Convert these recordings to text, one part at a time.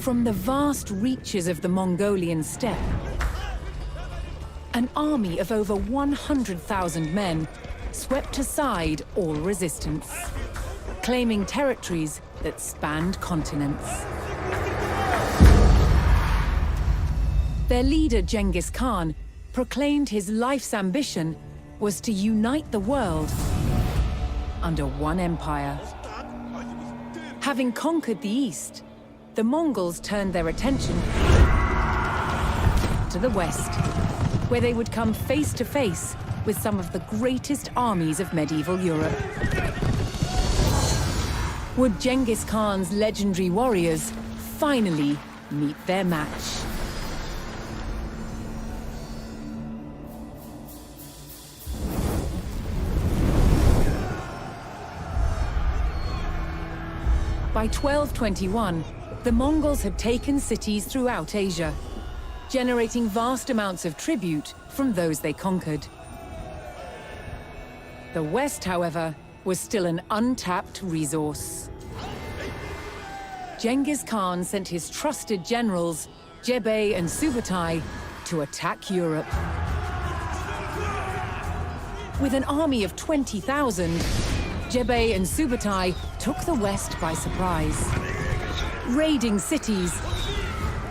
From the vast reaches of the Mongolian steppe, an army of over 100,000 men swept aside all resistance, claiming territories that spanned continents. Their leader, Genghis Khan, proclaimed his life's ambition was to unite the world under one empire. Having conquered the East, the Mongols turned their attention to the West, where they would come face to face with some of the greatest armies of medieval Europe. Would Genghis Khan's legendary warriors finally meet their match? By 1221, the Mongols had taken cities throughout Asia, generating vast amounts of tribute from those they conquered. The West, however, was still an untapped resource. Genghis Khan sent his trusted generals, Jebei and Subutai, to attack Europe. With an army of 20,000, Jebei and Subutai took the West by surprise, raiding cities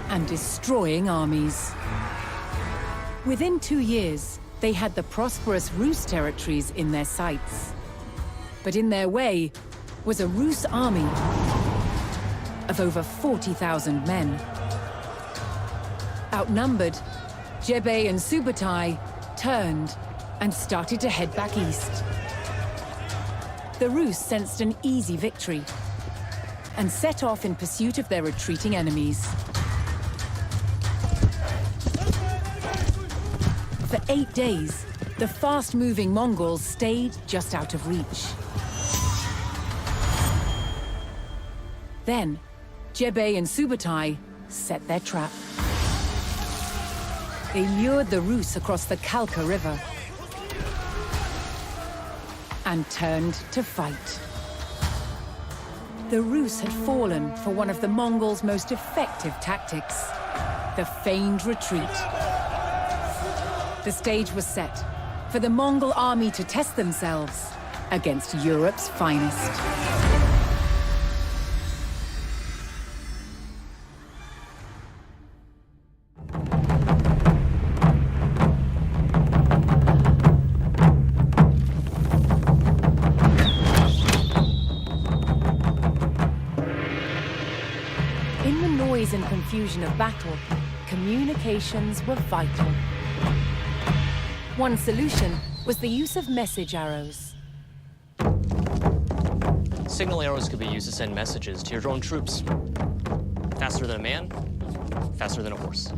and destroying armies. Within 2 years, they had the prosperous Rus territories in their sights. But in their way was a Rus army of over 40,000 men. Outnumbered, Jebei and Subutai turned and started to head back east. The Rus sensed an easy victory and set off in pursuit of their retreating enemies. For 8 days, the fast-moving Mongols stayed just out of reach. Then, Jebei and Subutai set their trap. They lured the Rus across the Kalka River and turned to fight. The Rus had fallen for one of the Mongols' most effective tactics, the feigned retreat. The stage was set for the Mongol army to test themselves against Europe's finest. In the noise and confusion of battle, communications were vital. One solution was the use of message arrows. Signal arrows could be used to send messages to your own troops. Faster than a man, faster than a horse.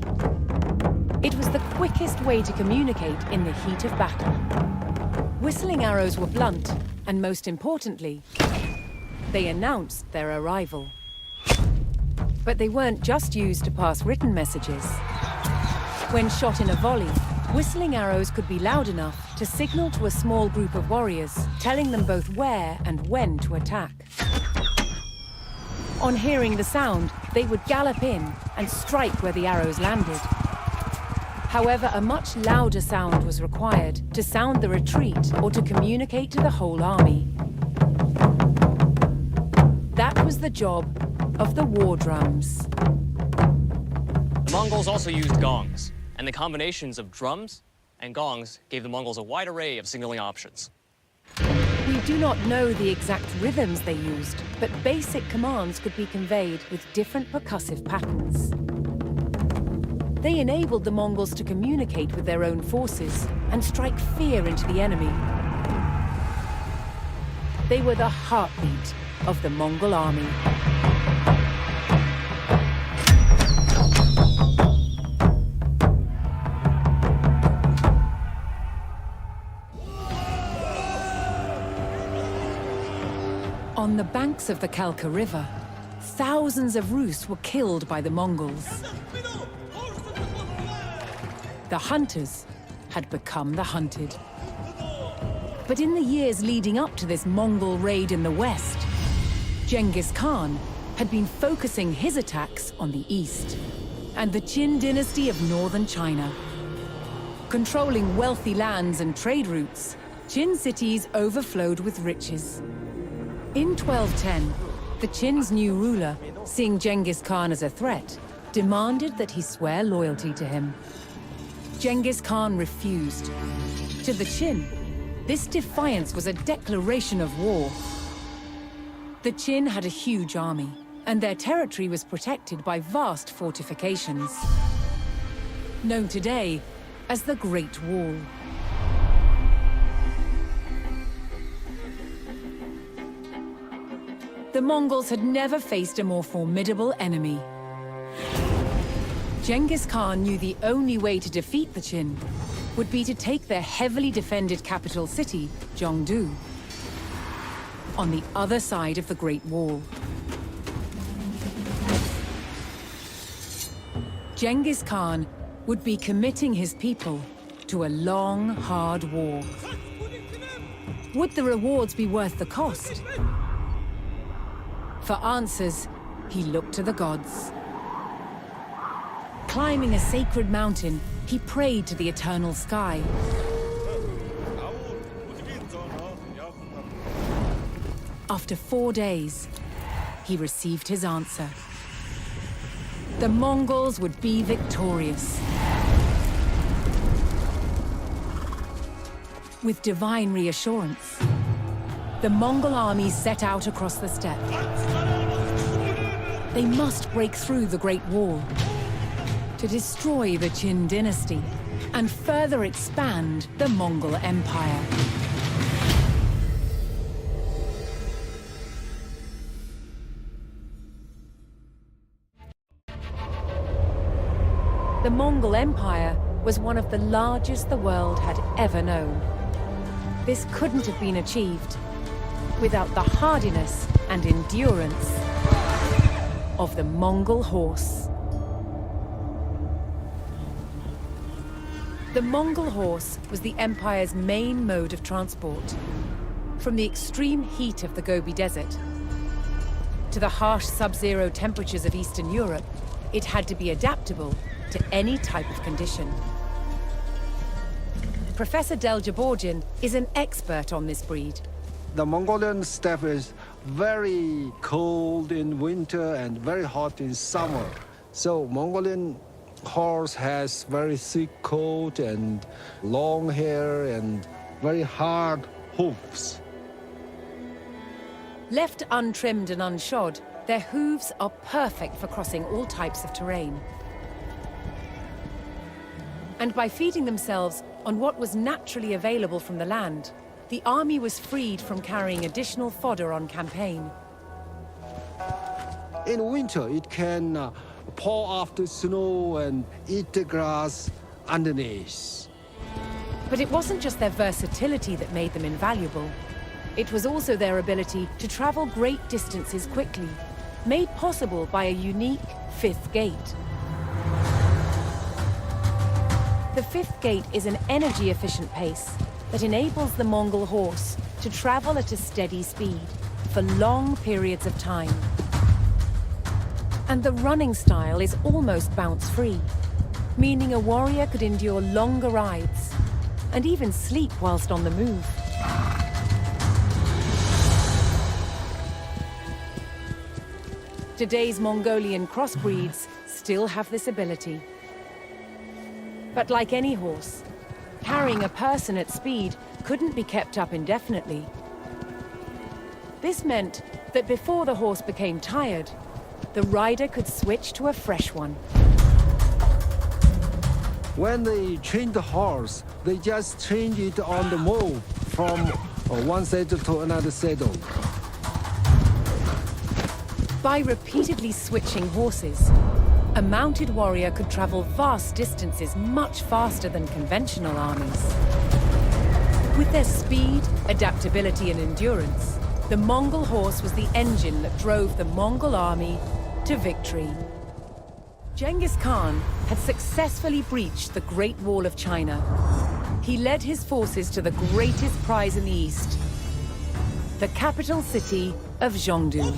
It was the quickest way to communicate in the heat of battle. Whistling arrows were blunt, and most importantly, they announced their arrival. But they weren't just used to pass written messages. When shot in a volley, whistling arrows could be loud enough to signal to a small group of warriors, telling them both where and when to attack. On hearing the sound, they would gallop in and strike where the arrows landed. However, a much louder sound was required to sound the retreat or to communicate to the whole army. That was the job of the war drums. The Mongols also used gongs, and the combinations of drums and gongs gave the Mongols a wide array of signaling options. We do not know the exact rhythms they used, but basic commands could be conveyed with different percussive patterns. They enabled the Mongols to communicate with their own forces and strike fear into the enemy. They were the heartbeat of the Mongol army. On the banks of the Kalka River, thousands of Rus were killed by the Mongols. The hunters had become the hunted. But in the years leading up to this Mongol raid in the west, Genghis Khan had been focusing his attacks on the east, and the Qin dynasty of northern China. Controlling wealthy lands and trade routes, Qin cities overflowed with riches. In 1210, the Qin's new ruler, seeing Genghis Khan as a threat, demanded that he swear loyalty to him. Genghis Khan refused. To the Qin, this defiance was a declaration of war. The Qin had a huge army, and their territory was protected by vast fortifications, known today as the Great Wall. The Mongols had never faced a more formidable enemy. Genghis Khan knew the only way to defeat the Qin would be to take their heavily defended capital city, Zhongdu, on the other side of the Great Wall. Genghis Khan would be committing his people to a long, hard war. Would the rewards be worth the cost? For answers, he looked to the gods. Climbing a sacred mountain, he prayed to the eternal sky. After 4 days, he received his answer. The Mongols would be victorious. With divine reassurance, the Mongol army set out across the steppe. They must break through the Great Wall to destroy the Qin dynasty and further expand the Mongol Empire. The Mongol Empire was one of the largest the world had ever known. This couldn't have been achieved without the hardiness and endurance of the Mongol horse. The Mongol horse was the empire's main mode of transport. From the extreme heat of the Gobi Desert to the harsh sub-zero temperatures of Eastern Europe, it had to be adaptable to any type of condition. Professor Del Jaborgian is an expert on this breed. The Mongolian steppe is very cold in winter and very hot in summer. So Mongolian horse has very thick coat and long hair and very hard hoofs. Left untrimmed and unshod, their hooves are perfect for crossing all types of terrain. And by feeding themselves on what was naturally available from the land, the army was freed from carrying additional fodder on campaign. In winter, it can pour off the snow and eat the grass underneath. But it wasn't just their versatility that made them invaluable. It was also their ability to travel great distances quickly, made possible by a unique fifth gate. The fifth gate is an energy-efficient pace that enables the Mongol horse to travel at a steady speed for long periods of time. And the running style is almost bounce-free, meaning a warrior could endure longer rides and even sleep whilst on the move. Today's Mongolian crossbreeds still have this ability. But like any horse, carrying a person at speed couldn't be kept up indefinitely. This meant that before the horse became tired, the rider could switch to a fresh one. When they train the horse, they just change it on the move from one saddle to another saddle. By repeatedly switching horses, a mounted warrior could travel vast distances much faster than conventional armies. With their speed, adaptability, and endurance, the Mongol horse was the engine that drove the Mongol army to victory. Genghis Khan had successfully breached the Great Wall of China. He led his forces to the greatest prize in the East, the capital city of Zhongdu.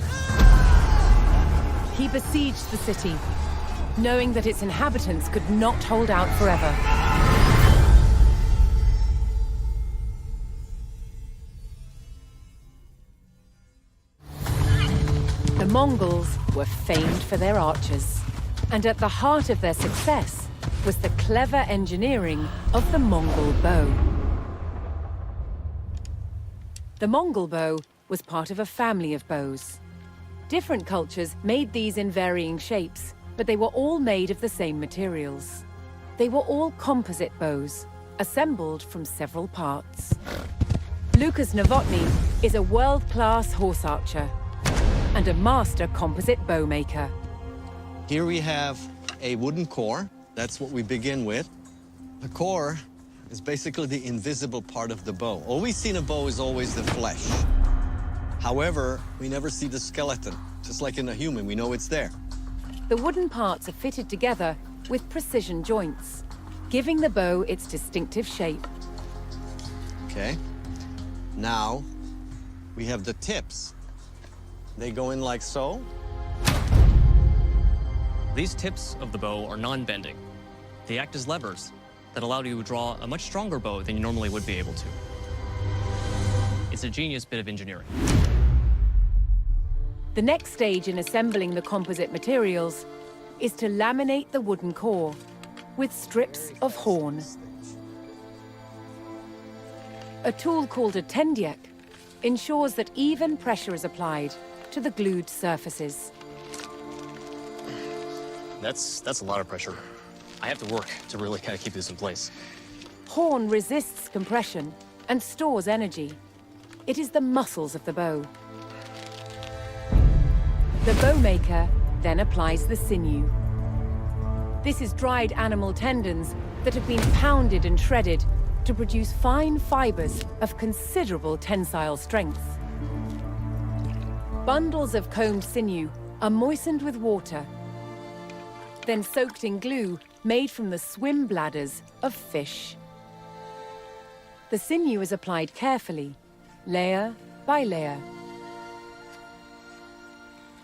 he besieged the city, knowing that its inhabitants could not hold out forever. The Mongols were famed for their archers, and at the heart of their success was the clever engineering of the Mongol bow. The Mongol bow was part of a family of bows. Different cultures made these in varying shapes, but they were all made of the same materials. They were all composite bows, assembled from several parts. Lucas Novotny is a world-class horse archer and a master composite bow maker. Here we have a wooden core. That's what we begin with. The core is basically the invisible part of the bow. All we see in a bow is always the flesh. However, we never see the skeleton. Just like in a human, we know it's there. The wooden parts are fitted together with precision joints, giving the bow its distinctive shape. Okay. Now, we have the tips. They go in like so. These tips of the bow are non-bending. They act as levers that allow you to draw a much stronger bow than you normally would be able to. It's a genius bit of engineering. The next stage in assembling the composite materials is to laminate the wooden core with strips of horn. A tool called a tendiek ensures that even pressure is applied to the glued surfaces. That's a lot of pressure. I have to work to really kind of keep this in place. Horn resists compression and stores energy. It is the muscles of the bow. The bowmaker then applies the sinew. This is dried animal tendons that have been pounded and shredded to produce fine fibers of considerable tensile strength. Bundles of combed sinew are moistened with water, then soaked in glue made from the swim bladders of fish. The sinew is applied carefully, layer by layer.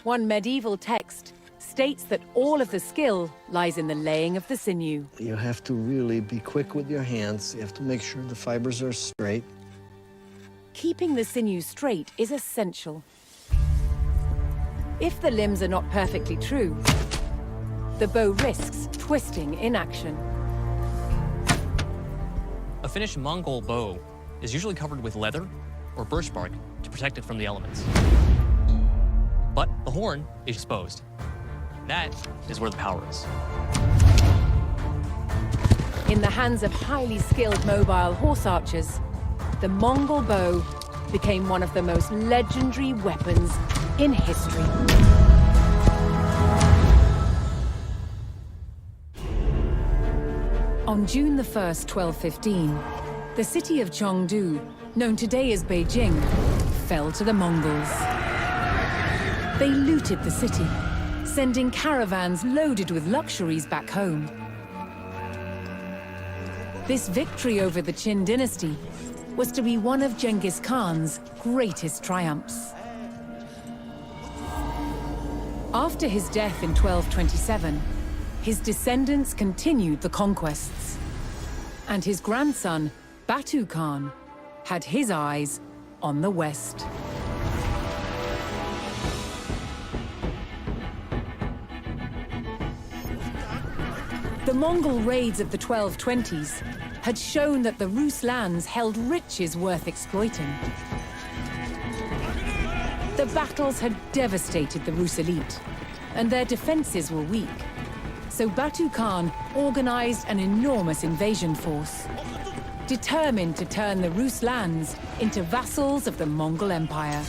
One medieval text states that all of the skill lies in the laying of the sinew. You have to really be quick with your hands. You have to make sure the fibers are straight. Keeping the sinew straight is essential. If the limbs are not perfectly true, the bow risks twisting in action. A finished Mongol bow is usually covered with leather or birch bark to protect it from the elements. But the horn is exposed. That is where the power is. In the hands of highly skilled mobile horse archers, the Mongol bow became one of the most legendary weapons in history. On June the 1st, 1215, the city of Chengdu, known today as Beijing, fell to the Mongols. They looted the city, sending caravans loaded with luxuries back home. This victory over the Qin dynasty was to be one of Genghis Khan's greatest triumphs. After his death in 1227, his descendants continued the conquests, and his grandson, Batu Khan, had his eyes on the west. The Mongol raids of the 1220s had shown that the Rus lands held riches worth exploiting. The battles had devastated the Rus elite, and their defenses were weak. So Batu Khan organized an enormous invasion force, determined to turn the Rus lands into vassals of the Mongol Empire.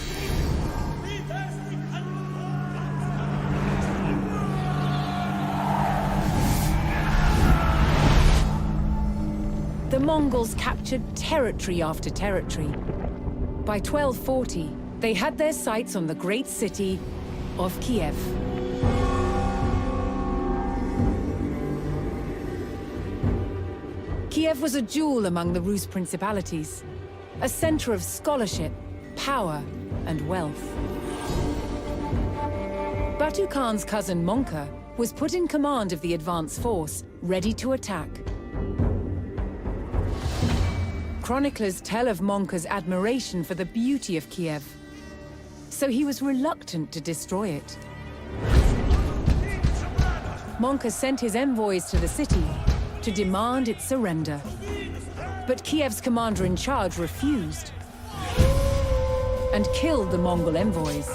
The Mongols captured territory after territory. By 1240, they had their sights on the great city of Kiev. Kiev was a jewel among the Rus principalities, a center of scholarship, power, and wealth. Batu Khan's cousin Monka was put in command of the advance force, ready to attack. Chroniclers tell of Monka's admiration for the beauty of Kiev, so he was reluctant to destroy it. Monka sent his envoys to the city to demand its surrender. But Kiev's commander-in-charge refused and killed the Mongol envoys.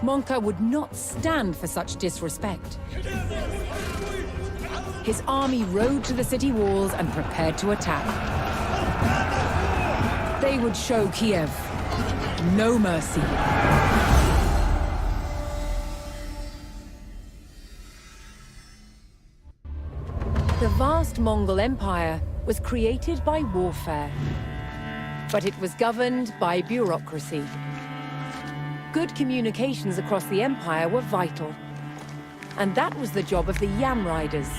Monka would not stand for such disrespect. His army rode to the city walls and prepared to attack. They would show Kiev no mercy. The vast Mongol Empire was created by warfare, but it was governed by bureaucracy. Good communications across the empire were vital, and that was the job of the Yam riders.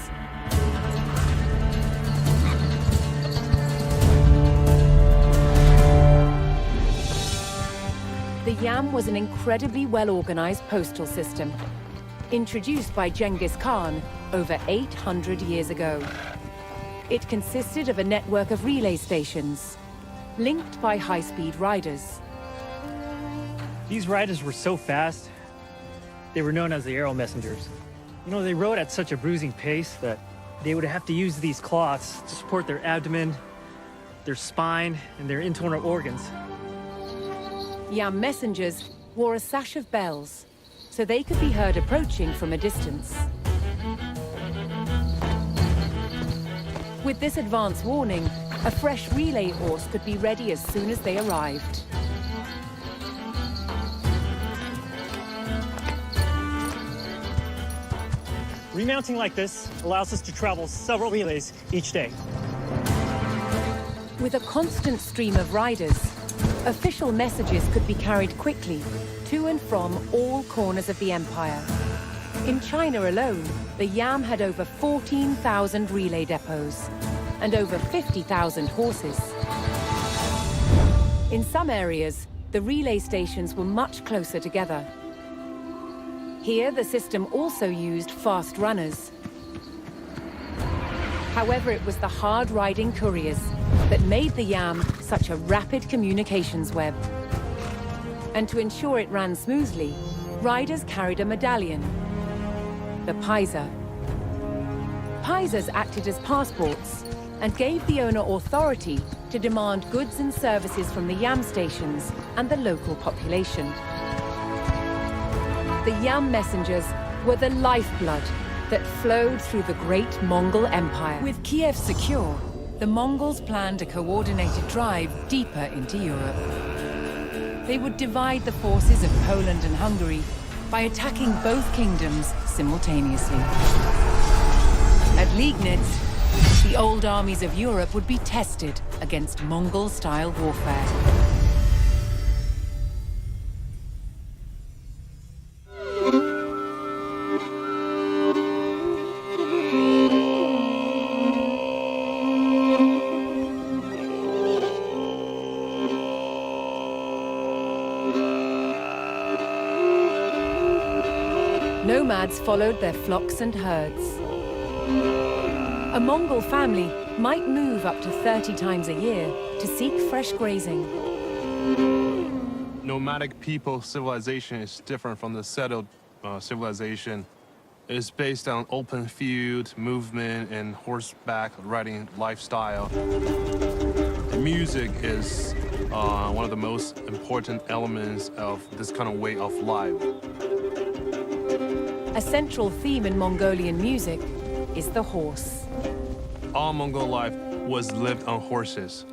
The Yam was an incredibly well-organized postal system, introduced by Genghis Khan over 800 years ago. It consisted of a network of relay stations, linked by high-speed riders. These riders were so fast, they were known as the arrow messengers. You know, they rode at such a bruising pace that they would have to use these cloths to support their abdomen, their spine, and their internal organs. Yam messengers wore a sash of bells, so they could be heard approaching from a distance. With this advance warning, a fresh relay horse could be ready as soon as they arrived. Remounting like this allows us to travel several relays each day. With a constant stream of riders, official messages could be carried quickly to and from all corners of the empire. In China alone, the Yam had over 14,000 relay depots and over 50,000 horses. In some areas, the relay stations were much closer together. Here, the system also used fast runners. However, it was the hard-riding couriers that made the Yam such a rapid communications web. And to ensure it ran smoothly, riders carried a medallion, the paisa. Paisas acted as passports and gave the owner authority to demand goods and services from the Yam stations and the local population. The Yam messengers were the lifeblood that flowed through the great Mongol Empire. With Kiev secure, the Mongols planned a coordinated drive deeper into Europe. They would divide the forces of Poland and Hungary by attacking both kingdoms simultaneously. At Liegnitz, the old armies of Europe would be tested against Mongol-style warfare. Nomads followed their flocks and herds. A Mongol family might move up to 30 times a year to seek fresh grazing. Nomadic people civilization is different from the settled civilization. It is based on open field movement and horseback riding lifestyle. The music is one of the most important elements of this kind of way of life. A central theme in Mongolian music is the horse. All Mongol life was lived on horses.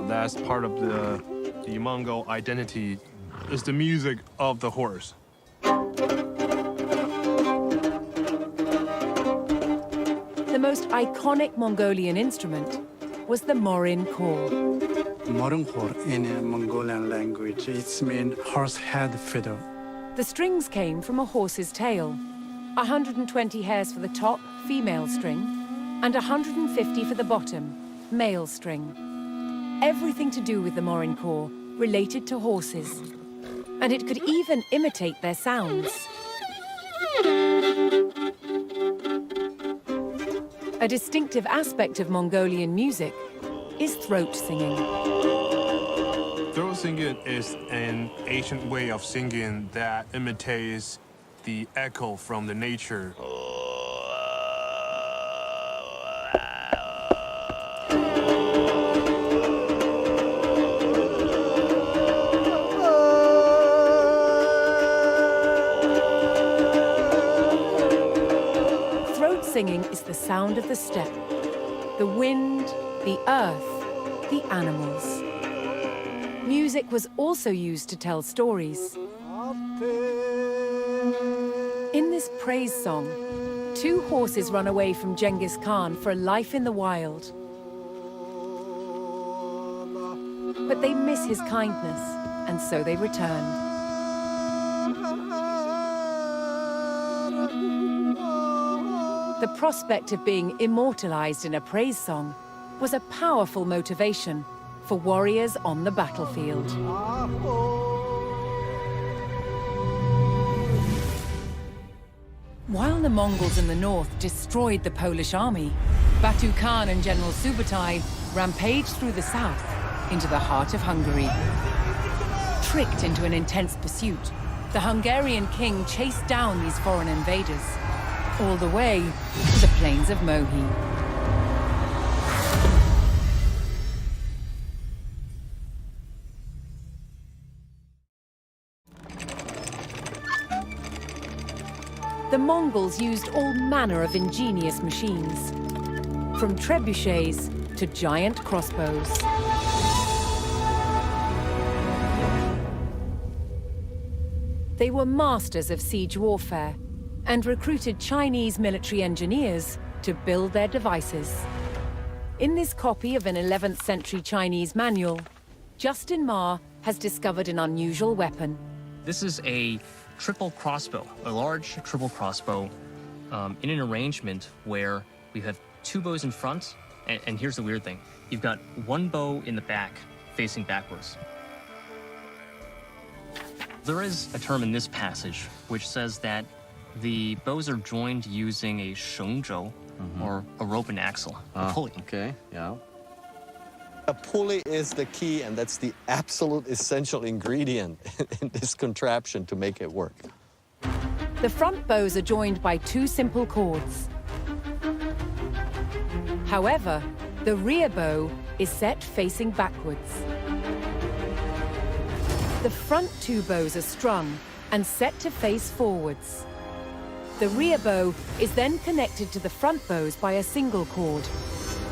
That's part of the Mongol identity, is the music of the horse. The most iconic Mongolian instrument was the morin khor. Morin khor in a Mongolian language, it means horse head fiddle. The strings came from a horse's tail. 120 hairs for the top, female string, and 150 for the bottom, male string. Everything to do with the morin khor related to horses. and it could even imitate their sounds. A distinctive aspect of Mongolian music is throat singing. Throat singing is an ancient way of singing that imitates the echo from the nature. Throat singing is the sound of the steppe, the wind, the earth, the animals. Music was also used to tell stories. In this praise song, two horses run away from Genghis Khan for a life in the wild. But they miss his kindness, and so they return. The prospect of being immortalized in a praise song was a powerful motivation for warriors on the battlefield. While the Mongols in the north destroyed the Polish army, Batu Khan and General Subutai rampaged through the south into the heart of Hungary. Tricked into an intense pursuit, the Hungarian king chased down these foreign invaders, all the way to the plains of Mohi. The Mongols used all manner of ingenious machines, from trebuchets to giant crossbows. They were masters of siege warfare and recruited Chinese military engineers to build their devices. In this copy of an 11th century Chinese manual, Justin Ma has discovered an unusual weapon. This is a triple crossbow, a large triple crossbow in an arrangement where we have two bows in front, and here's the weird thing. You've got one bow in the back, facing backwards. There is a term in this passage which says that the bows are joined using a shengzhou, or a rope and axle, a pulley. Okay, yeah. A pulley is the key, and that's the absolute essential ingredient in this contraption to make it work. The front bows are joined by two simple cords. However, the rear bow is set facing backwards. The front two bows are strung and set to face forwards. The rear bow is then connected to the front bows by a single cord,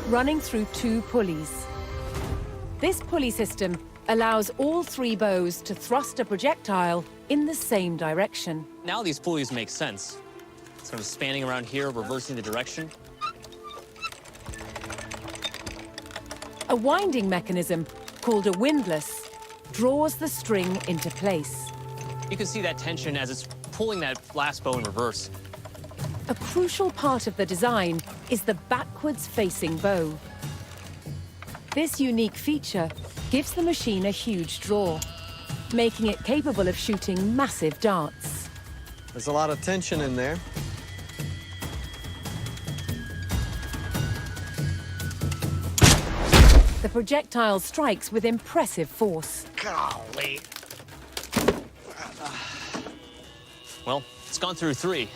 running through two pulleys. This pulley system allows all three bows to thrust a projectile in the same direction. Now these pulleys make sense. Sort of spanning around here, reversing the direction. A winding mechanism, called a windlass, draws the string into place. You can see that tension as it's pulling that last bow in reverse. A crucial part of the design is the backwards-facing bow. This unique feature gives the machine a huge draw, making it capable of shooting massive darts. There's a lot of tension in there. The projectile strikes with impressive force. Golly. Well, it's gone through three.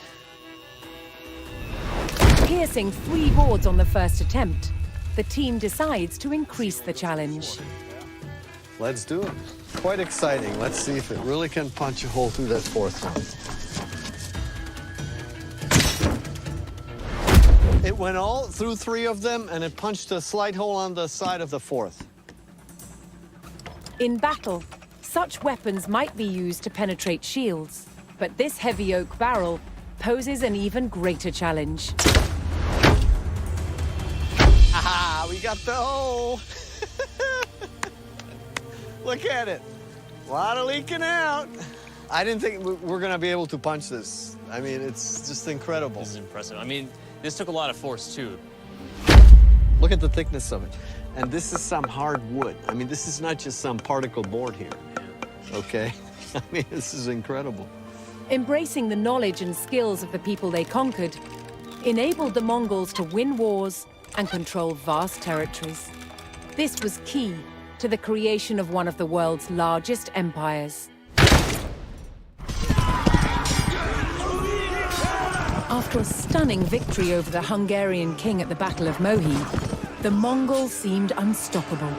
Piercing 3 boards on the first attempt, the team decides to increase the challenge. Let's do it. Quite exciting. Let's see if it really can punch a hole through that fourth one. It went all through 3 of them, and it punched a slight hole on the side of the fourth. In battle, such weapons might be used to penetrate shields, but this heavy oak barrel poses an even greater challenge. Aha, we got the hole. Look at it. A lot of leaking out. I didn't think we're gonna be able to punch this. I mean, it's just incredible. This is impressive. I mean, this took a lot of force, too. Look at the thickness of it. And this is some hard wood. I mean, this is not just some particle board here, okay? I mean, this is incredible. Embracing the knowledge and skills of the people they conquered enabled the Mongols to win wars and control vast territories. This was key to the creation of one of the world's largest empires. After a stunning victory over the Hungarian king at the Battle of Mohi, the Mongols seemed unstoppable.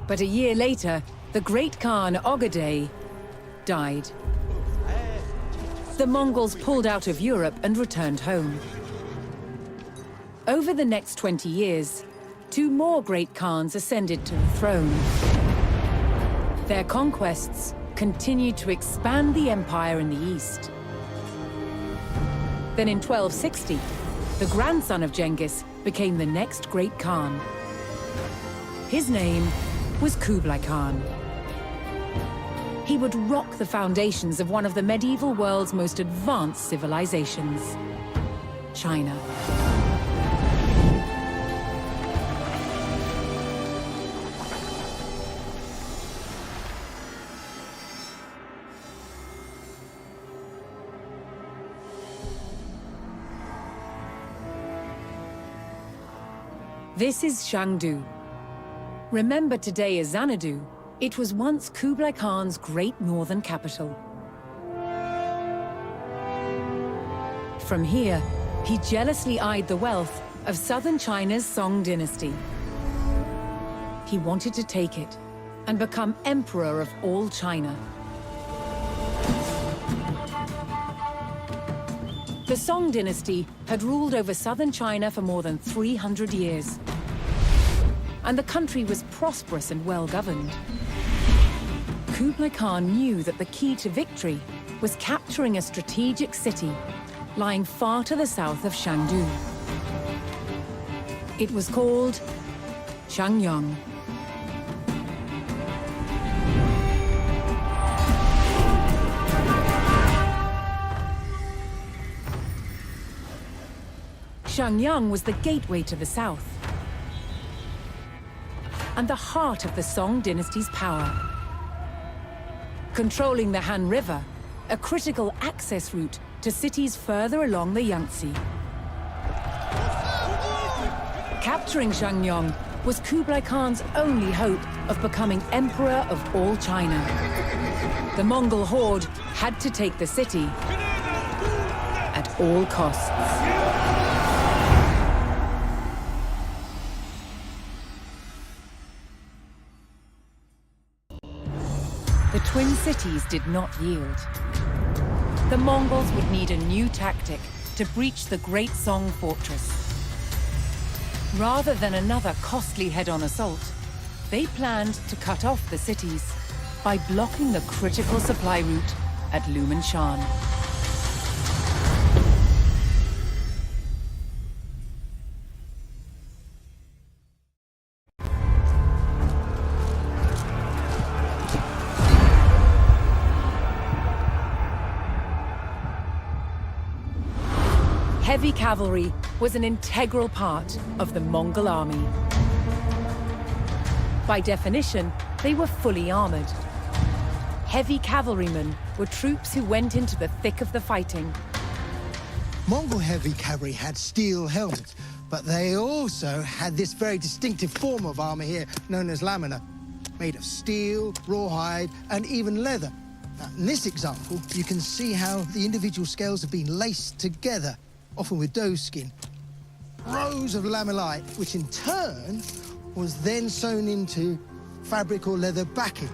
But a year later, the great Khan Ogadei died. The Mongols pulled out of Europe and returned home. Over the next 20 years, 2 more great Khans ascended to the throne. Their conquests continued to expand the empire in the east. Then in 1260, the grandson of Genghis became the next great Khan. His name was Kublai Khan. He would rock the foundations of one of the medieval world's most advanced civilizations, China. This is Shangdu. Remembered today as Xanadu, it was once Kublai Khan's great northern capital. From here, he jealously eyed the wealth of southern China's Song dynasty. He wanted to take it and become emperor of all China. The Song dynasty had ruled over southern China for more than 300 years. And the country was prosperous and well-governed. Kublai Khan knew that the key to victory was capturing a strategic city lying far to the south of Shangdu. It was called Changyang. Changyang was the gateway to the south and the heart of the Song dynasty's power. Controlling the Han River, a critical access route to cities further along the Yangtze. Capturing Changyang was Kublai Khan's only hope of becoming emperor of all China. The Mongol horde had to take the city at all costs. The twin cities did not yield. The Mongols would need a new tactic to breach the Great Song fortress. Rather than another costly head-on assault, they planned to cut off the cities by blocking the critical supply route at Lumanshan. Heavy cavalry was an integral part of the Mongol army. By definition, they were fully armored. Heavy cavalrymen were troops who went into the thick of the fighting. Mongol heavy cavalry had steel helmets, but they also had this very distinctive form of armor here, known as lamina, made of steel, rawhide, and even leather. Now, in this example, you can see how the individual scales have been laced together, often with doe skin. Rows of lamellae, which in turn was then sewn into fabric or leather backing.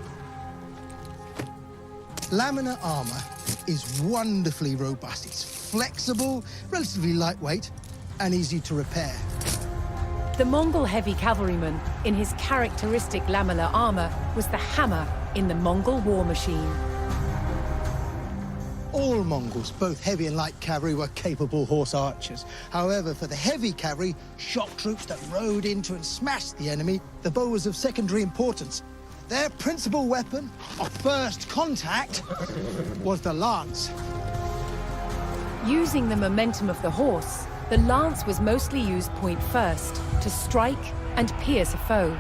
Lamina armor is wonderfully robust. It's flexible, relatively lightweight, and easy to repair. The Mongol heavy cavalryman, in his characteristic lamellar armor, was the hammer in the Mongol war machine. All Mongols, both heavy and light cavalry, were capable horse archers. However, for the heavy cavalry, shock troops that rode into and smashed the enemy, the bow was of secondary importance. Their principal weapon of first contact was the lance. Using the momentum of the horse, the lance was mostly used point first to strike and pierce a foe.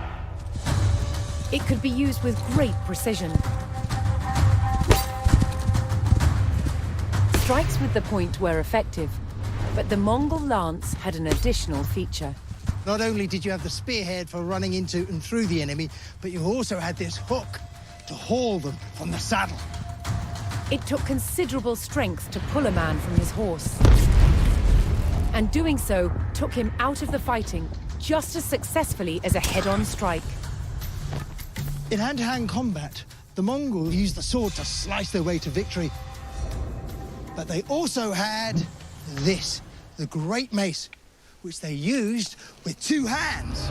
It could be used with great precision. Strikes with the point were effective, but the Mongol lance had an additional feature. Not only did you have the spearhead for running into and through the enemy, but you also had this hook to haul them from the saddle. It took considerable strength to pull a man from his horse. And doing so took him out of the fighting just as successfully as a head-on strike. In hand-to-hand combat, the Mongols used the sword to slice their way to victory. But they also had this, the great mace, which they used with two hands.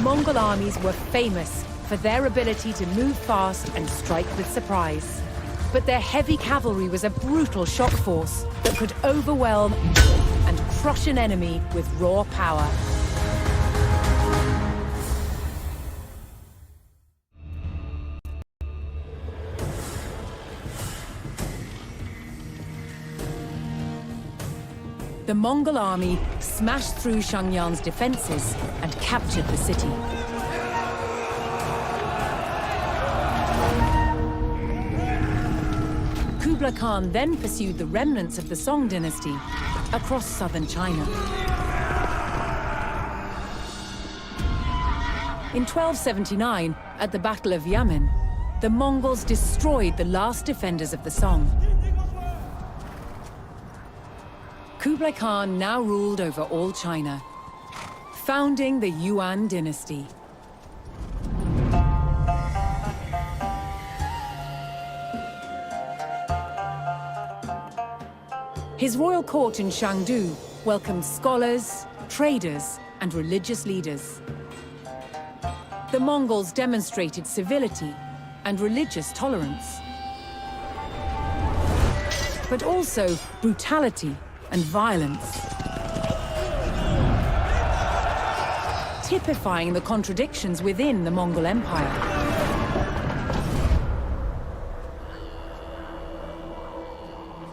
Mongol armies were famous for their ability to move fast and strike with surprise. But their heavy cavalry was a brutal shock force that could overwhelm and crush an enemy with raw power. The Mongol army smashed through Shangyan's defenses and captured the city. Kublai Khan then pursued the remnants of the Song dynasty across southern China. In 1279, at the Battle of Yamen, the Mongols destroyed the last defenders of the Song. Kublai Khan now ruled over all China, founding the Yuan dynasty. His royal court in Chengdu welcomed scholars, traders, and religious leaders. The Mongols demonstrated civility and religious tolerance, but also brutality and violence, typifying the contradictions within the Mongol Empire.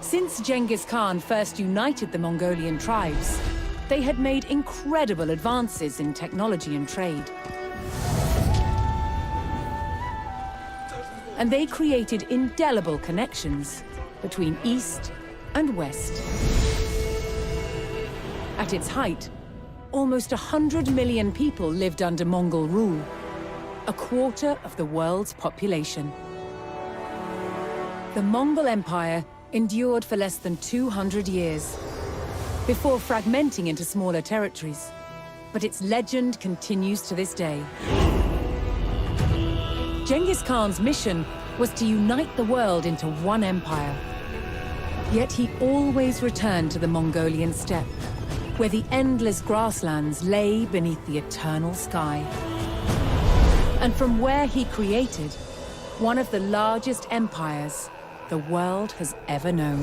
Since Genghis Khan first united the Mongolian tribes, they had made incredible advances in technology and trade. And they created indelible connections between East and West. At its height, almost 100 million people lived under Mongol rule, a quarter of the world's population. The Mongol Empire endured for less than 200 years, before fragmenting into smaller territories. But its legend continues to this day. Genghis Khan's mission was to unite the world into one empire. Yet he always returned to the Mongolian steppe, where the endless grasslands lay beneath the eternal sky. And from where he created one of the largest empires the world has ever known.